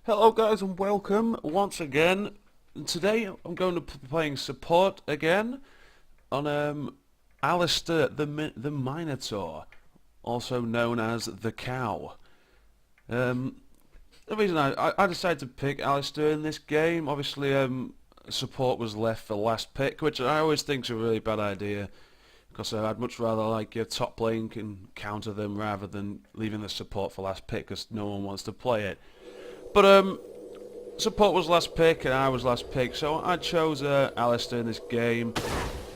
Hello guys and welcome once again. Today I'm going to be playing support again on Alistar the Minotaur, also known as the Cow. The reason I decided to pick Alistar in this game, obviously support was left for last pick, which I always think is a really bad idea, because I'd much rather like your top lane can counter them rather than leaving the support for last pick, because no one wants to play it. But support was last pick and I was last pick, so I chose Alistar in this game,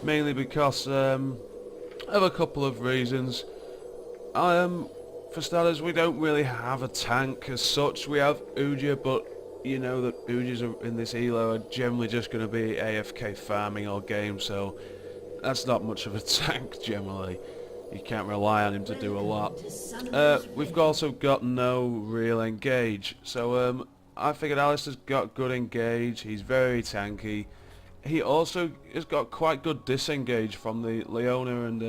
mainly because of a couple of reasons. For starters, we don't really have a tank as such. We have Uja, but you know that Ujas in this elo are generally just going to be AFK farming all game, so that's not much of a tank generally. You can't rely on him to do a lot. We've also got no real engage, so I figured Alistar's got good engage. He's very tanky. He also has got quite good disengage from the Leona and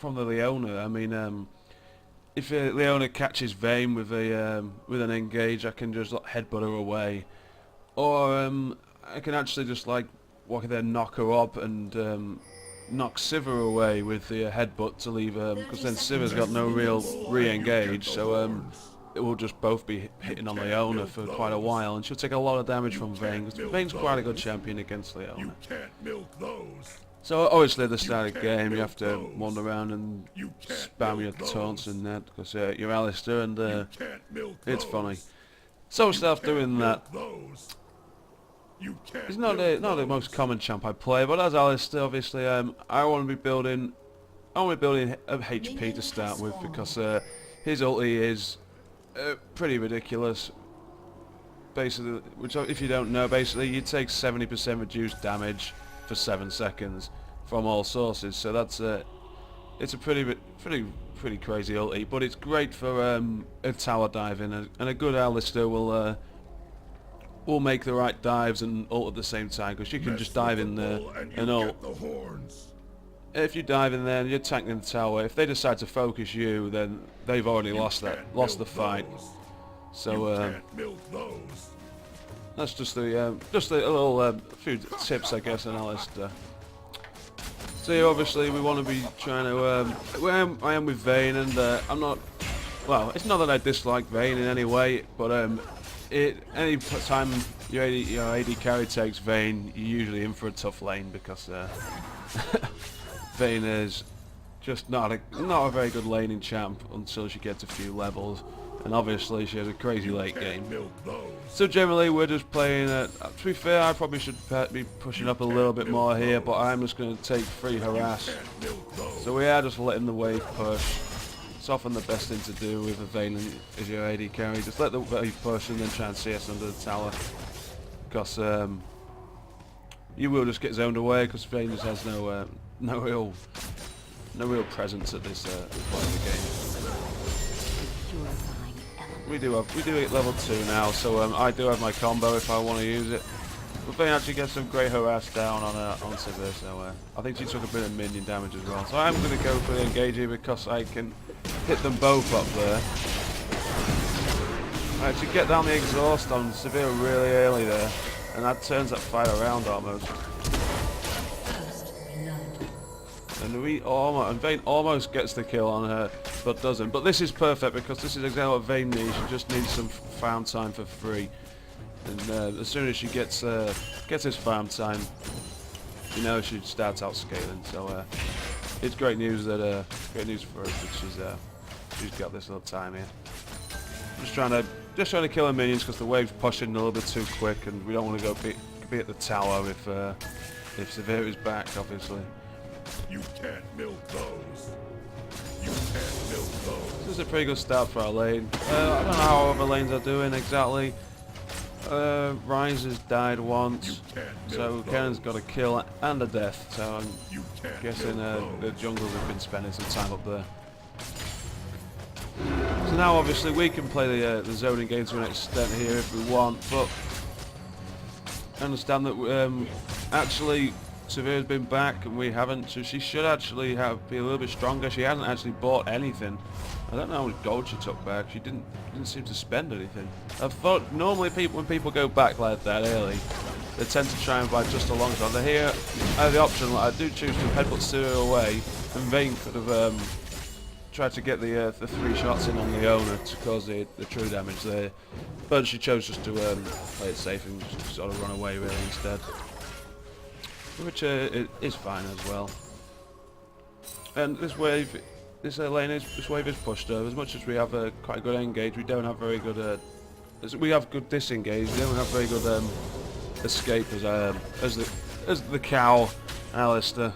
I mean, if Leona catches Vayne with an engage, I can just headbutt her away, or I can actually just like walk in there, knock her up, and knock Sivir away with the headbutt to leave because then Sivir's got no real re-engage, so it will just both be hitting on Leona for quite a while, and she'll take a lot of damage from Vayne, because Vayne's quite a good champion against Leona. So obviously at the start of the game you have to wander around and spam your taunts and that, because you're Alistar and it's funny. So we start doing that. He's not the most common champ I play, but as Alistar, obviously, I want to be building a HP to start with, because his ulti is pretty ridiculous. Basically, which if you don't know, basically you take 70% reduced damage for 7 seconds from all sources. So that's it's a pretty crazy ulti, but it's great for a tower diving, and a good Alistar will make the right dives and ult at the same time, because you can just dive in there and ult. If you dive in there and you're tanking the tower, if they decide to focus you, then they've already lost the fight. So that's just a little few tips, I guess, on Alistar. So yeah, obviously we want to be trying to. I am with Vayne, and I'm not. Well, it's not that I dislike Vayne in any way, but any time your AD carry takes Vayne, you're usually in for a tough lane, because Vayne is just not a very good laning champ until she gets a few levels, and obviously she has a crazy late game. So generally we're just playing to be fair, I probably should be pushing up a little bit more here, but I'm just going to take free harass. So we are just letting the wave push. It's often the best thing to do with a Vayne as your AD carry. Just let the wave push and then try and CS under the tower, because you will just get zoned away, because Vayne just has no real presence at this point in the game. We do it level 2 now, so I do have my combo if I want to use it. But Vayne actually gets some great harass down on Sivir, so I think she took a bit of minion damage as well. So I'm going to go for the engage here, because I can hit them both up there. I actually get down the exhaust on Sivir really early there, and that turns that fight around almost. And Vayne almost gets the kill on her, but doesn't. But this is perfect, because this is exactly what Vayne needs. She just needs some farm time for free. And as soon as she gets this farm time, you know she starts out scaling. So it's great news for us that she's got this little time here. Just trying to kill her minions, because the wave's pushing a little bit too quick, and we don't want to go be at the tower if Sivir is back, obviously. You can't milk those. You can't milk those. This is a pretty good start for our lane. I don't know how other lanes are doing exactly. Rise has died once, so Karen's got a kill and a death, so I'm guessing the junglers have been spending some time up there. So now obviously we can play the zoning game to an extent here if we want, but I understand that actually Sivir's been back and we haven't, so she should actually be a little bit stronger. She hasn't actually bought anything. I don't know how much gold she took back. She didn't seem to spend anything. I thought normally when people go back like that early, they tend to try and buy just a long shot. They're here. I have the option. I do choose to headbutt Sivir away, and Vayne could have tried to get the 3 shots in on Leona to cause the true damage there, but she chose just to play it safe and just sort of run away really instead, which it is fine as well. And this wave. This wave is pushed over. As much as we have quite a good engage, we don't have very good. We have good disengage. We don't have very good escape as the cow, Alistar.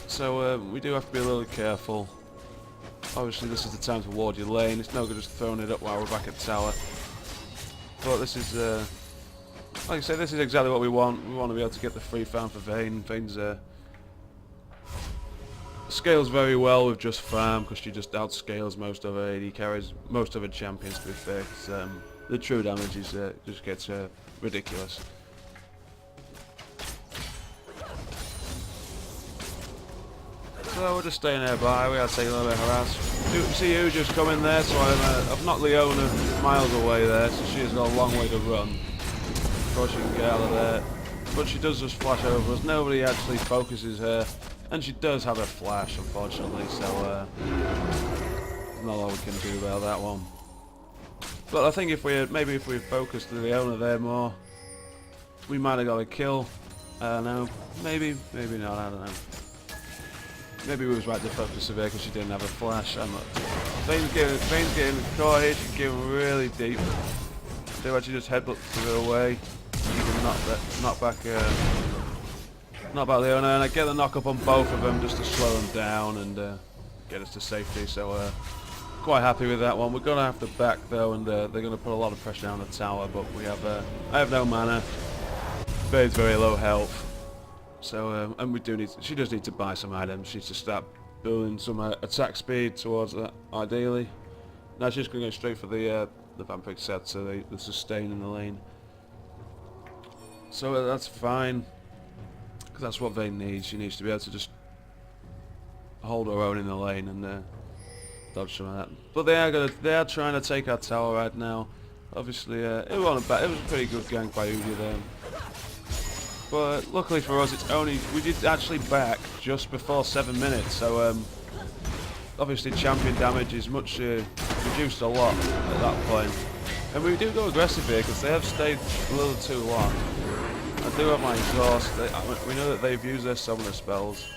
So we do have to be a little careful. Obviously, this is the time to ward your lane. It's no good just throwing it up while we're back at tower. But this is, like I say, this is exactly what we want. We want to be able to get the free farm for Vayne. Vayne's scales very well with just farm because she just outscales most of her AD carries, most of her champions to be fair. The true damage is just gets ridiculous. So we're just staying nearby. We had to take a little bit of harass. You see who just coming there, so I've knocked Leona miles away there, so she has got a long way to run before she can get out of there. But she does just flash over us. Nobody actually focuses her. And she does have a flash, unfortunately, so there's not a lot we can do about that one. But I think if we focused the Leona there more, we might have got a kill. I don't know. Maybe not. I don't know. Maybe we was right to focus Sivir because she didn't have a flash. I'm not. Vayne's getting caught here. She's getting really deep. Do actually just headbutt Sivir away. You can knock back Leona, and I get the knock up on both of them just to slow them down and get us to safety. So quite happy with that one. We're gonna have to back though, and they're gonna put a lot of pressure on the tower. But we have I have no mana. Vayne's very low health. So and we do need. She does need to buy some items. She needs to start building some attack speed towards that, ideally. Now she's going to go straight for the vampiric set, so the sustain in the lane. So that's fine, because that's what Vayne needs. She needs to be able to just hold her own in the lane and dodge some of that. But they are trying to take our tower right now. Obviously, it was a pretty good gank by Uji there. But luckily for us, we did actually back just before 7 minutes, so obviously champion damage is much reduced a lot at that point. And we do go aggressive here because they have stayed a little too long. I do have my exhaust. We know that they've used their summoner spells.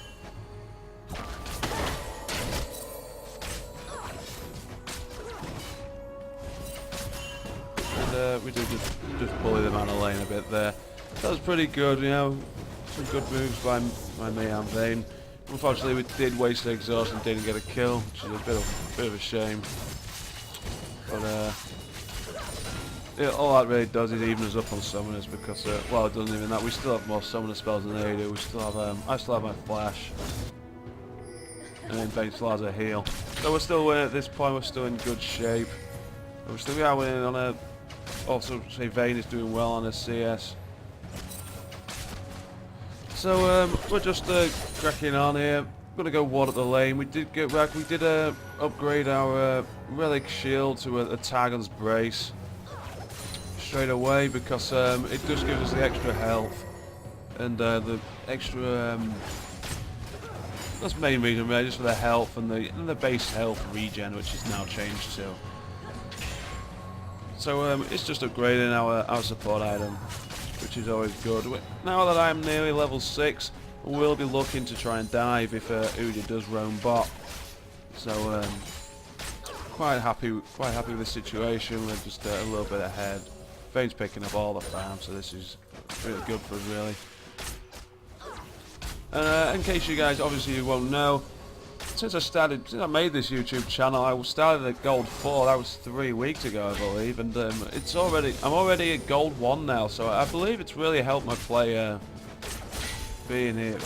And we do just bully them out of lane a bit there. That was pretty good, you know. Some good moves by me and Vayne. Unfortunately, we did waste the exhaust and didn't get a kill, which is a bit of a shame. But all that really does is even us up on summoners because, well, it doesn't even that. We still have more summoner spells than they do. We still have, I still have my flash, and then Vayne still has a heal. So we're still winning at this point. We're still in good shape. We are winning on a. Also, say Vayne is doing well on a CS. So we're just cracking on here. Gonna go ward at the lane. We did get back. We did upgrade our relic shield to a Targon's brace straight away because it just gives us the extra health and the extra. That's the main reason, really, just for the health and the base health regen, which is now changed to. So it's just upgrading our support item, which is always good. Now that I'm nearly level 6, we'll be looking to try and dive if Uji does roam bot. So quite happy with the situation. We're just a little bit ahead. Vayne's picking up all the farm, so this is really good for us, really. In case you guys obviously you won't know, since I made this YouTube channel, I started at Gold 4. That was 3 weeks ago, I believe, and I'm already at Gold 1 now. So I believe it's really helped my play being here,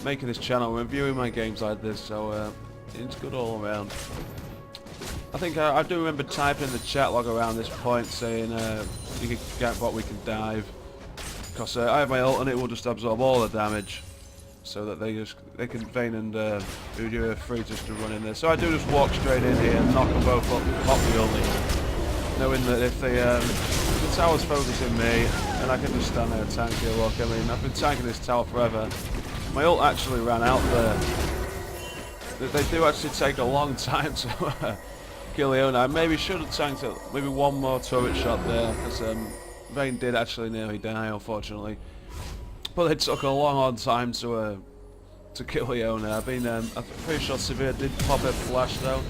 making this channel, reviewing my games like this. So it's good all around. I think I do remember typing in the chat log around this point saying you can get what we can dive, because I have my ult and it will just absorb all the damage. so that they can Vayne and Udyr are free just to run in there. So I do just walk straight in here and knock them both off the ult, knowing that if the tower's focusing me, and I can just stand there and tank here. Look, I mean, I've been tanking this tower forever. My ult actually ran out there. They do actually take a long time to kill Leona. I maybe should have tanked it, maybe one more turret shot there, because Vayne did actually nearly die, unfortunately. But it took a long time to kill Leona. I'm pretty sure Sivir did pop a flash though.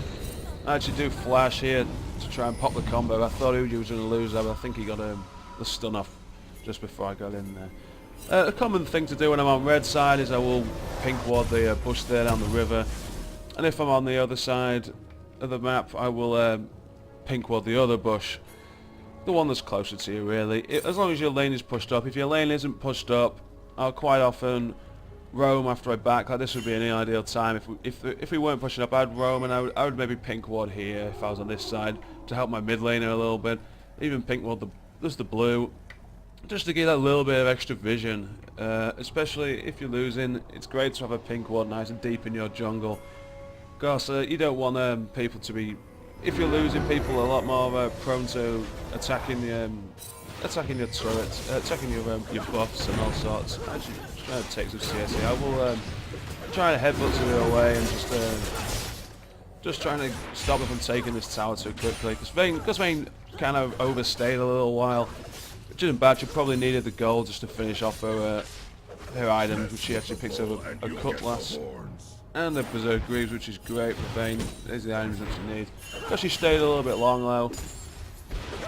I actually do flash here to try and pop the combo. I thought Udyr was going to lose there, but I think he got the stun off just before I got in there. A common thing to do when I'm on red side is I will pink ward the bush there down the river, and if I'm on the other side of the map I will pink ward the other bush, the one that's closer to you really, as long as your lane is pushed up. If your lane isn't pushed up, I'll quite often roam after I back. Like this would be an ideal time if we weren't pushing up. I'd roam and I would maybe pink ward here if I was on this side to help my mid laner a little bit, even pink ward the blue, just to get that little bit of extra vision, especially if you're losing. It's great to have a pink ward nice and deep in your jungle, because you don't want people to be, if you're losing, people are a lot more prone to attacking your turrets, attacking your buffs and all sorts. Actually, trying to take some CSE. I will try to headbutt Sivir away and just trying to stop them from taking this tower too quickly. Because Vayne kind of overstayed a little while, which isn't bad. She probably needed the gold just to finish off her items, which she actually picks up a cutlass and the Berserk Greaves, which is great for Vayne. There's the items that she needs. Because she stayed a little bit long though.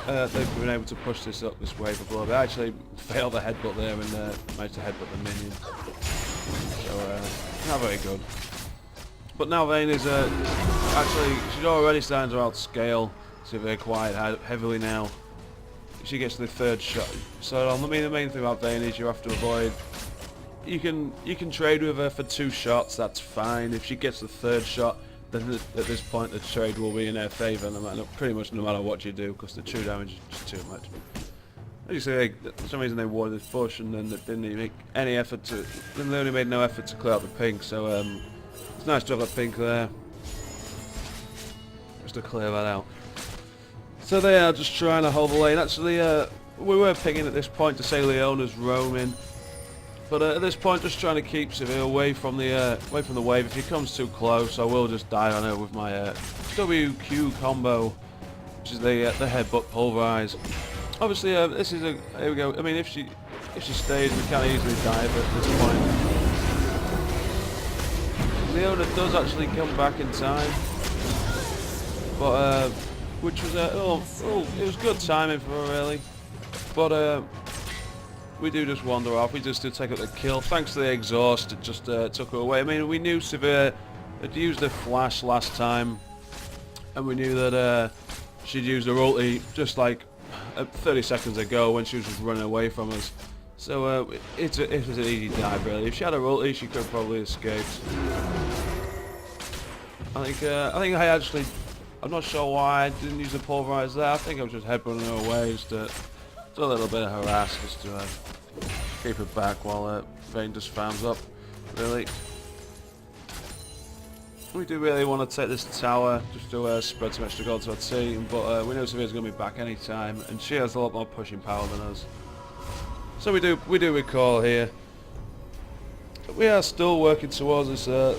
They've been able to push this up this wave a little bit. I actually failed the headbutt there and managed to headbutt the minion. So, not very good. But now Vayne is actually, she's already starting to outscale Sivir quite heavily now. She gets the third shot. So the main thing about Vayne is you have to avoid. You can trade with her for 2 shots. That's fine. If she gets the third shot, then at this point the trade will be in her favour, pretty much no matter what you do, because the true damage is just too much. As you see, for some reason they warded this bush and then they didn't even make any effort to. Then they only made no effort to clear out the pink. So it's nice to have that pink there, just to clear that out. So they are just trying to hold the lane. Actually, we were pinging at this point to say Leona's roaming. But at this point, just trying to keep Sivir away from the wave. If he comes too close, I will just die on her with my WQ combo, which is the headbutt pulverize. Obviously, this is here we go. I mean, if she stays, we can easily die at this point. Leona does actually come back in time, but which was it was good timing for her really, but. We do just wander off. We just do take up the kill. Thanks to the exhaust, it just took her away. I mean, we knew Sivir had used the flash last time, and we knew that she'd used her ulti just like 30 seconds ago when she was just running away from us. So it was an easy dive really. If she had her ulti, she could have probably escaped. I think I actually, I'm not sure why I didn't use the pulverize there. I think I was just headbutting her away just to do a little bit of harass, just to keep her back while Vayne just farms up, really. We do really want to take this tower, just to spread some extra gold to our team, but we know Sivir's going to be back any time, and she has a lot more pushing power than us. So we do recall here. We are still working towards this. At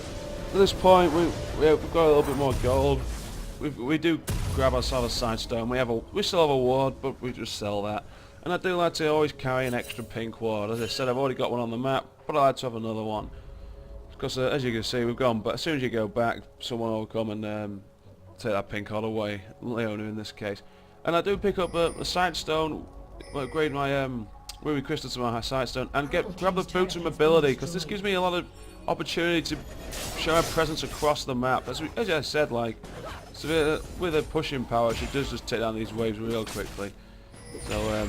this point, we've got a little bit more gold. We do grab ourselves a side stone. We still have a ward, but we just sell that. And I do like to always carry an extra pink ward. As I said, I've already got one on the map, but I like to have another one. Because as you can see, we've gone, but as soon as you go back, someone will come and take that pink ward away, Leona in this case. And I do pick up a side stone, upgrade my ruby crystal to my side stone, and grab the boots of mobility, because this gives me a lot of opportunity to show our presence across the map. As I said, like, so with her pushing power, she does just take down these waves real quickly. So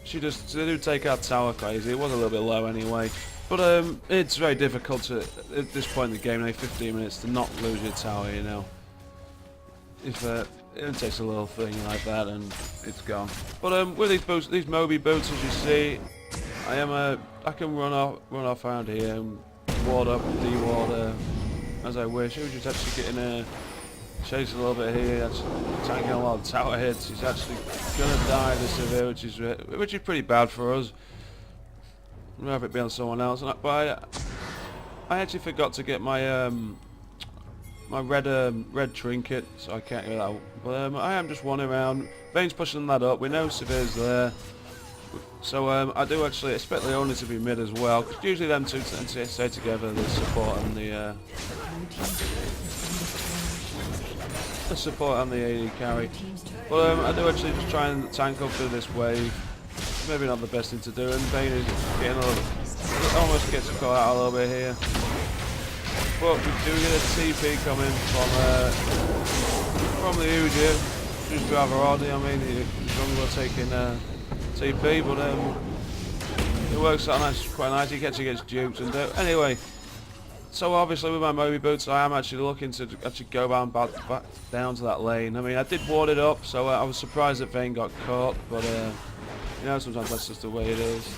they do take our tower quite easy. It was a little bit low anyway, but it's very difficult to, at this point in the game, only 15 minutes, to not lose your tower. You know, if it takes a little thing like that and it's gone. But with these boots, these Moby boots, as you see, I can run off around here and ward up, de-ward as I wish. Uji's actually getting chasing a little bit here. That's tanking a lot of tower hits. He's actually gonna die the Sivir, which is pretty bad for us. I'd rather it be on someone else. But I actually forgot to get my my red trinket, so I can't get that out. But I am just wandering around. Vayne's pushing that up. We know Sivir's there. So I do actually expect Leona to be mid as well, because usually them two tend to stay together, the support and the AD carry. But I do actually just try and tank up through this wave. Maybe not the best thing to do, and Vayne is getting a little, almost gets caught out a little bit here. But we do get a TP coming from the Uji, just rather odd. I mean, the jungler taking TP, but it works out quite nice. He actually gets duped, and anyway. So obviously with my Moby boots, I am actually looking to actually go back down to that lane. I mean, I did ward it up, so I was surprised that Vayne got caught, but you know, sometimes that's just the way it is.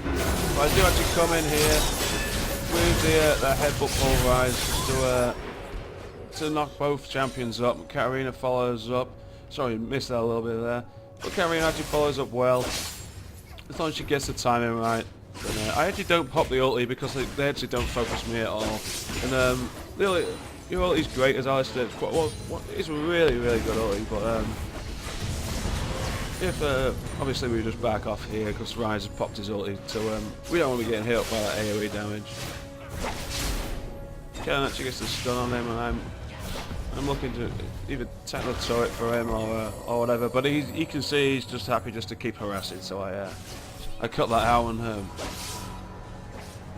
But I do actually come in here with the headbutt pulverize to knock both champions up. Katarina follows up. Sorry, missed that a little bit there. But Katarina actually follows up well, as long as she gets the timing right. But, I actually don't pop the ulti because they actually don't focus me at all. And your ulti's great as Alistar. It's a really good ulti, but if obviously we just back off here because Ryze has popped his ulti, so we don't want to be getting hit up by that AoE damage. Ken actually gets the stun on him, and I'm looking to either tank the turret for him or whatever. But he can see he's just happy just to keep harassing, so I cut that out and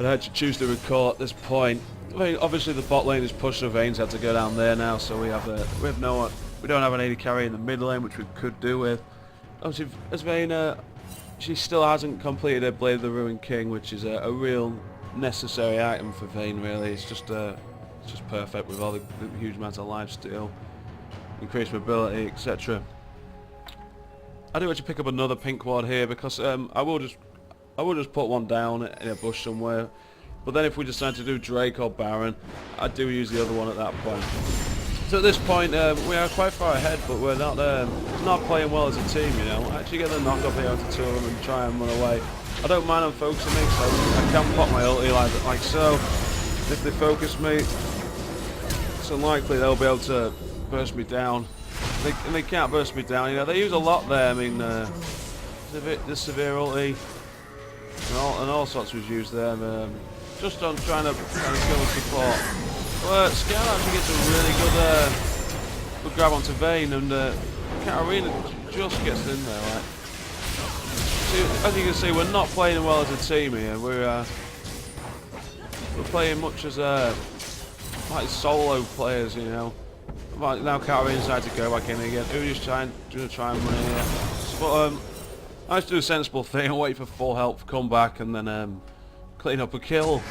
I actually choose to record at this point. I mean, obviously the bot lane is pushed, so Vayne's had to go down there now, so we don't have an AD carry in the mid lane, which we could do with. Obviously, as Vayne, she still hasn't completed her Blade of the Ruined King, which is a real necessary item for Vayne. Really, it's just perfect with all the huge amounts of lifesteal, increased mobility, etc. I do actually pick up another pink ward here because I will just put one down in a bush somewhere. But then if we decide to do Drake or Baron, I do use the other one at that point. So at this point we are quite far ahead, but we're not playing well as a team. You know, I actually get the knock up here onto two of them and try and run away. I don't mind them focusing me, so I can pop my ulti like so. If they focus me, it's unlikely they'll be able to burst me down. They can't burst me down, you know. They use a lot there. I mean, the Sivir ulti and all sorts was used there. Just on trying to kill the support. But Scan actually gets a really good grab onto Vayne, and Katarina just gets in there. Right. So, as you can see, we're not playing well as a team here. We're playing much as like solo players, you know. Right, now Katarina's decided to go back in again. Uji's trying to run in here. But I just do a sensible thing and wait for full health, come back, and then clean up a kill.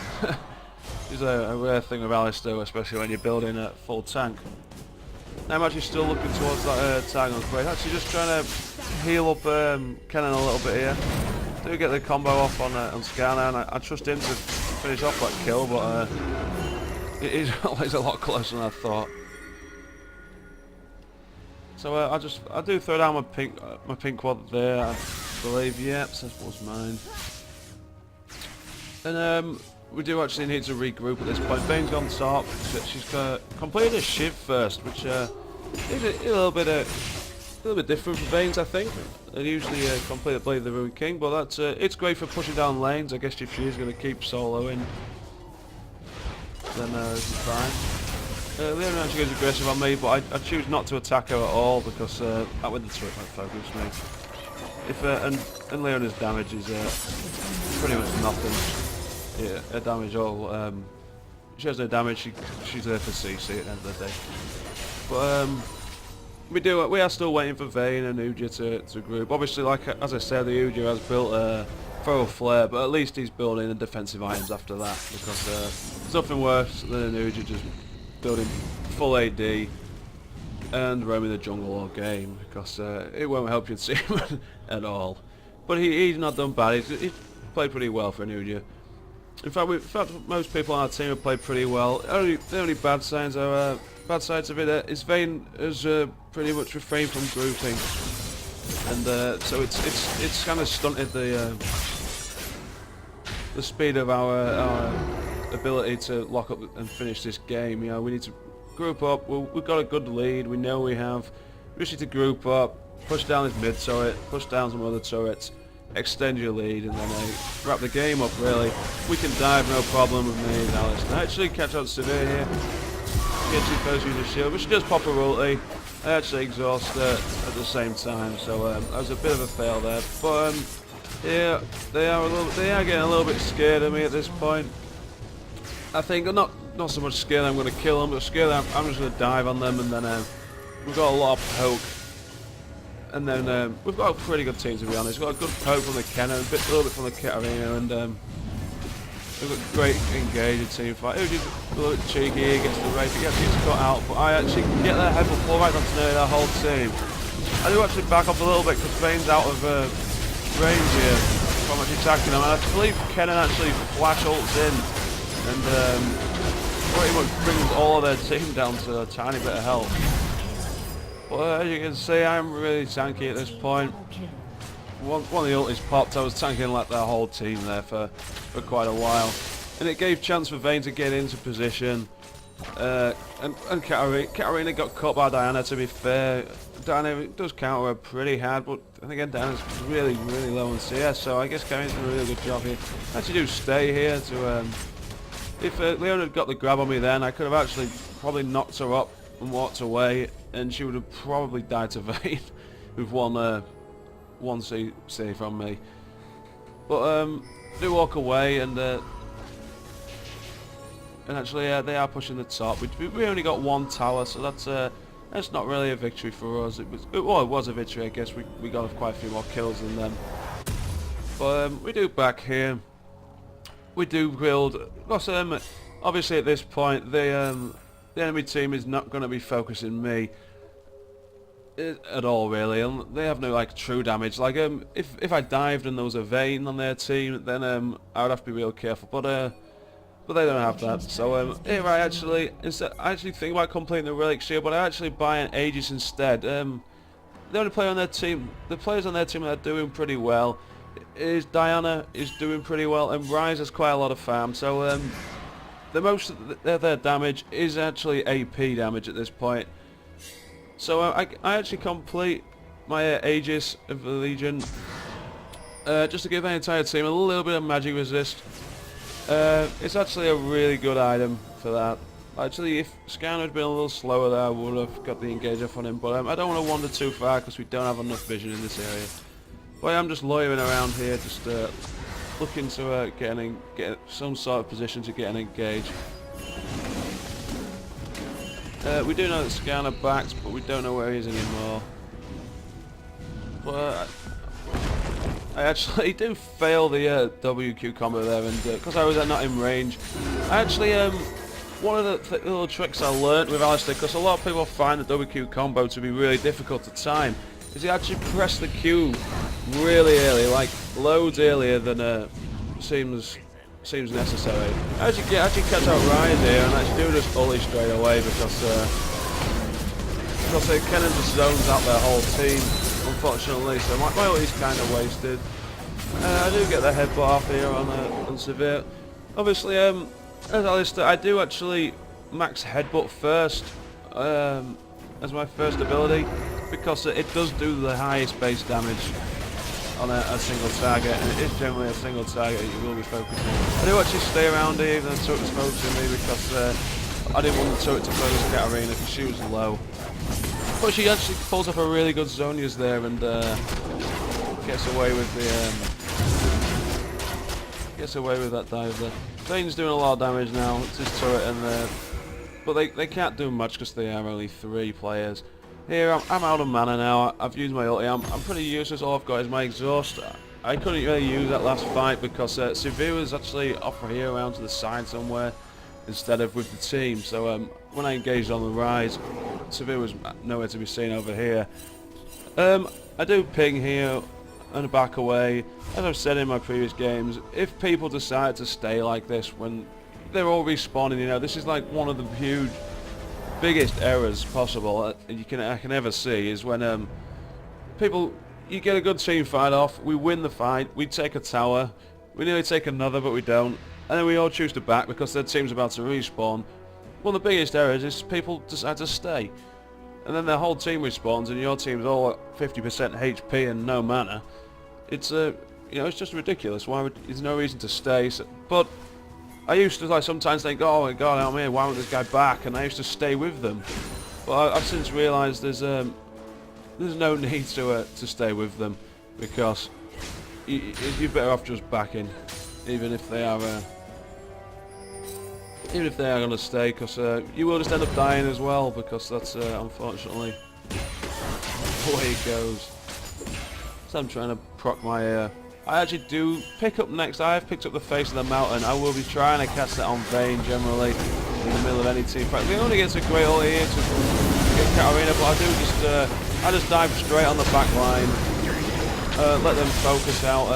It's a rare thing with Alistar, especially when you're building a full tank. Now I'm actually still looking towards that tag on Quake. Actually just trying to heal up Kennen a little bit here. Do get the combo off on Skarner, and I trust him to finish off that kill, but it is always a lot closer than I thought. So I do throw down my pink quad there, I believe. Yep, so that was mine. And we do actually need to regroup at this point. Vayne's gone top. She's completed a Shiv first, which is a little bit different from Vayne's, I think. They usually complete the Blade of the Ruined King, but that's it's great for pushing down lanes. I guess if she is going to keep soloing, then this is fine. Leona actually goes aggressive on me, but I choose not to attack her at all because that with the turret might focus me. If and Leona's damage is pretty much nothing. Yeah, her damage all. She has no damage. She's there for CC at the end of the day. But we are still waiting for Vayne and Uji to group. Obviously, like as I said, the Uji has built a throw a flare, but at least he's building the defensive items after that, because there's nothing worse than an Uji just building full AD and roaming the jungle all game, because it won't help your team at all. But he's not done bad. He's played pretty well for an Uji. In fact, most people on our team have played pretty well. The only bad sides of it is Vayne has pretty much refrained from grouping, and so it's kind of stunted the speed of our ability to lock up and finish this game. You know, we need to group up. We've got a good lead. We know we have. We just need to group up, push down this mid turret, push down some other turrets, extend your lead, and then wrap the game up. Really, we can dive no problem with me and Alistar. I actually catch out Sivir here. Get to first use a shield, but she does pop a ulti. I actually exhaust her at the same time, so that was a bit of a fail there. But yeah, they are getting a little bit scared of me at this point. I think I'm not so much scared I'm going to kill them, but scared I'm just going to dive on them, and then we've got a lot of poke. And then we've got a pretty good team, to be honest. We've got a good poke from the Kenna, a little bit from the Katarina, and we've got a great engaging team fight. It was just a little bit cheeky here, gets the race, he gets cut out, but I actually can get their head before right onto nearly their whole team. I do actually back up a little bit because Vayne's out of range here from actually attacking them, and I believe Kenna actually flash ults in, and pretty much brings all of their team down to a tiny bit of health. Well, as you can see, I'm really tanky at this point. One of the ultis popped, I was tanking like the whole team there for quite a while. And it gave chance for Vayne to get into position. And Katarina got caught by Diana, to be fair. Diana does counter her pretty hard, but then again, Diana's really low on CS, so I guess Katarina's done a really good job here. I actually do stay here to... if Leona had got the grab on me then, I could have actually probably knocked her up and walked away, and she would have probably died to Vayne with one C from me. But do walk away, and actually they are pushing the top. We only got one tower, so that's not really a victory for us. It was a victory, I guess. We got quite a few more kills than them. But we do back here. We do build. Obviously at this point the enemy team is not going to be focusing me at all, really, and they have no like true damage. Like if I dived and there was a Vayne on their team, then I would have to be real careful. But they don't have that. So here I actually think about completing the relic shield, but I actually buy an Aegis instead. The only player on their team, the players on their team are doing pretty well. Is Diana is doing pretty well, and Rise has quite a lot of farm. So the most of their damage is actually AP damage at this point. So I actually complete my Aegis of the Legion just to give the entire team a little bit of magic resist. It's actually a really good item for that. Actually, if Scanner had been a little slower there, I would have got the engage off on him, but I don't want to wander too far because we don't have enough vision in this area. But I'm just loitering around here, just looking to get some sort of position to get an engage. We do know that Scanner backs, but we don't know where he is anymore. But I actually do fail the WQ combo there, and because I was not in range, I actually one of the little tricks I learnt with Alistar, because a lot of people find the WQ combo to be really difficult to time, is you actually press the Q really early, like loads earlier than seems necessary. I actually catch out Ryan here, and I actually do just ulti straight away because Kennen just zones out their whole team, unfortunately. So my ulti's kind of wasted. I do get the headbutt off here on Sivir. Obviously, as Alistar, I do actually max headbutt first as my first ability, because it does do the highest base damage on a single target, and it is generally a single target you will be focusing on. I do actually stay around here even though the turret was focusing me, because I didn't want the turret to focus Katarina because she was low. But she actually pulls off a really good Zonia's there, and gets away with that dive there. Vayne's doing a lot of damage now. It's his turret, and but they can't do much because they are only 3 players. Here I'm out of mana now. I've used my ulti. I'm pretty useless. All I've got is my exhaust. I couldn't really use that last fight because Sivir was actually off here around to the side somewhere instead of with the team. So when I engaged on the rise, Sivir was nowhere to be seen over here. I do ping here. and back away. As I've said in my previous games, if people decide to stay like this when they're all respawning, you know, this is like one of the biggest errors possible I can ever see, is when people, you get a good team fight off, we win the fight, we take a tower, we nearly take another but we don't, and then we all choose to back because their team's about to respawn. One of the biggest errors is people decide to stay, and then their whole team respawns and your team's all at 50% HP and no mana. It's you know, it's just ridiculous. There's no reason to stay. But I used to like sometimes think, oh my god, I'm here, why won't this guy back? And I used to stay with them. But I've since realised there's no need to stay with them, because you're better off just backing, even if they are going to stay, because you will just end up dying as well, because that's unfortunately the way it goes. So I'm trying to proc my... I actually do pick up next. I have picked up the face of the mountain. I will be trying to cast it on Vayne generally in the middle of any team fight. Leona gets a great ult here to get Katarina, but I just dive straight on the back line. Let them focus out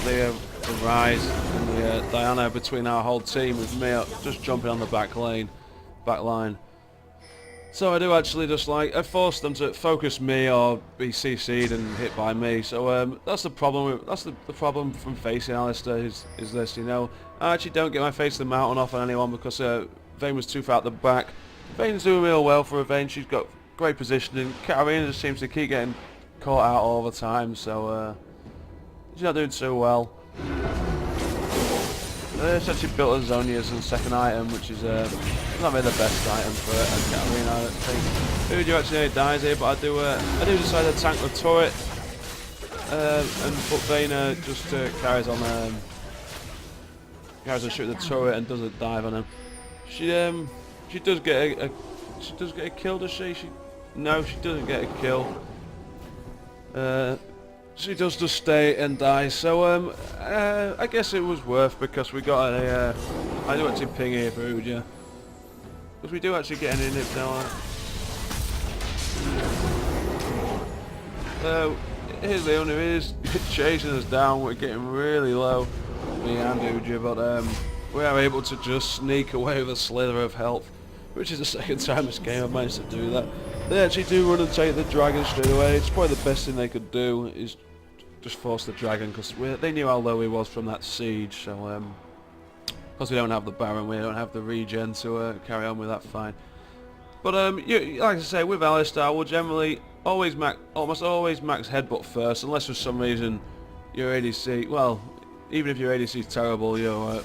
the Rise and the Diana between our whole team, with me just jumping on the back line. So I do actually just like, I force them to focus me or be CC'd and hit by me. So that's the problem. That's the problem from facing Alistar is this, you know. I actually don't get my face of the mountain off on anyone because Vayne was too far at the back. Vayne's doing real well for a Vayne. She's got great positioning. Katarina just seems to keep getting caught out all the time, so she's not doing so well. It's actually built as Zonia's and second item, which is not really the best item for Katarina, I don't think. Uju actually nearly dies here, but I do decide to tank the turret, but Vayne just carries on shooting the turret and doesn't dive on him. She does get a kill, does she? No, she doesn't get a kill. She does just stay and die, so I guess it was worth, because we got a I do actually ping here for Uja, because we do actually get an inhib now. Here's Leona, who is chasing us down. We're getting really low, me and Uja, but we are able to just sneak away with a slither of health, which is the second time this game I've managed to do that. They actually do run and take the dragon straight away. It's probably the best thing they could do, is just force the dragon, because they knew how low he was from that siege. So because we don't have the Baron, we don't have the regen to carry on with that fight. But like I say, with Alistar, we'll generally almost always max headbutt first, unless for some reason your ADC, well, even if your ADC is terrible, your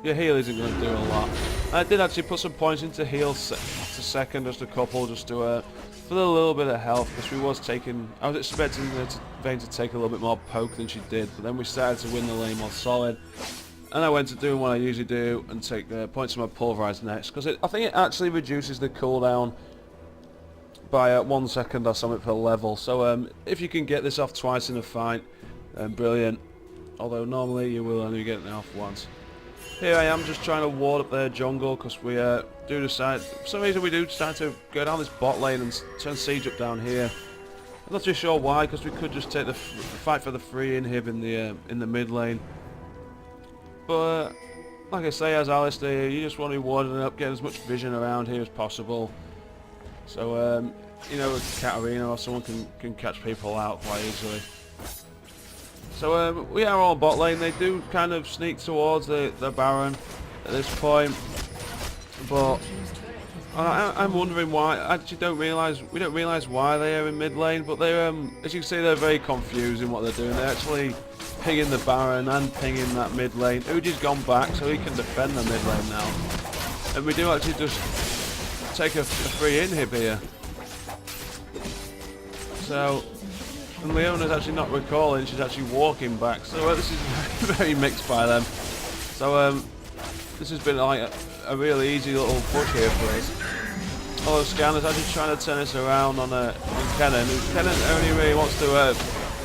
heal isn't going to do a lot. I did actually put some points into heal to second, just a couple, just to for a little bit of health, because I was expecting Vayne to take a little bit more poke than she did, but then we started to win the lane more solid, and I went to doing what I usually do and take the points from my pulverize next, because I think it actually reduces the cooldown by 1 second or something per level. So if you can get this off twice in a fight, brilliant, although normally you will only get it off once. Here I am just trying to ward up their jungle, because we do decide, for some reason we do decide to go down this bot lane and turn siege up down here. I'm not too sure why, because we could just take the fight for the free inhib in the mid lane. But like I say, as Alistar, you just want to be warding up, get as much vision around here as possible. So you know, Katarina or someone can catch people out quite easily. So we are all bot lane. They do kind of sneak towards the Baron at this point, but I'm wondering why. I actually we don't realise why they are in mid lane, but they're as you can see, they're very confused in what they're doing. They're actually pinging the Baron and pinging that mid lane. Uji's gone back, so he can defend the mid lane now, and we do actually just take a free inhib here. So. And Leona's actually not recalling, she's actually walking back, so this is very mixed by them. So this has been like a really easy little push here for us. Although Scanner's actually trying to turn us around on Kennen. Kennen only really wants to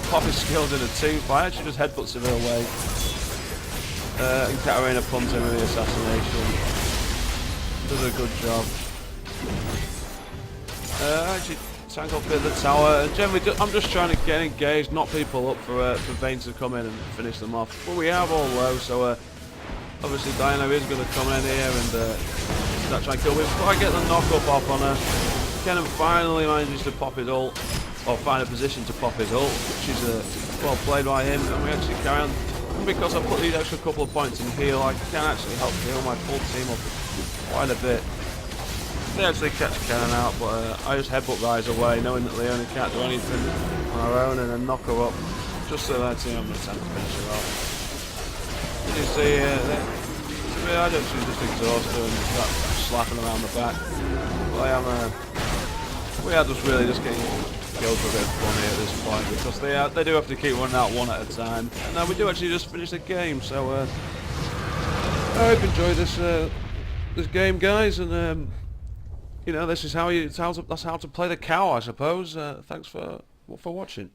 pop his skills in a team fight, actually just headbutts him away. And Katarina punts him with the assassination. Does a good job. Actually tank up at the tower, and generally I'm just trying to get engaged, knock people up for Vayne to come in and finish them off. But we have all low, so obviously Diana is going to come in here and start trying to kill me. Before I get the knock up off on her, Kenan finally manages to pop his ult, or find a position to pop his ult, which is well played by him, and we actually carry on. And because I put these extra couple of points in heal, I can actually help heal my full team up quite a bit. They actually catch Kenan out, but I just headbutt Rise away, knowing that Leona can't do anything on her own, and then knock her up, just so that I'm going to attempt to finish her off. As you see, I don't she's just exhausted and start slapping around the back. But we are just really just getting killed for a bit of fun here at this point, because they do have to keep running out one at a time. And now we do actually just finish the game, so I hope you enjoyed this game, guys, and you know, this is that's how to play the cow, I suppose. Thanks for watching.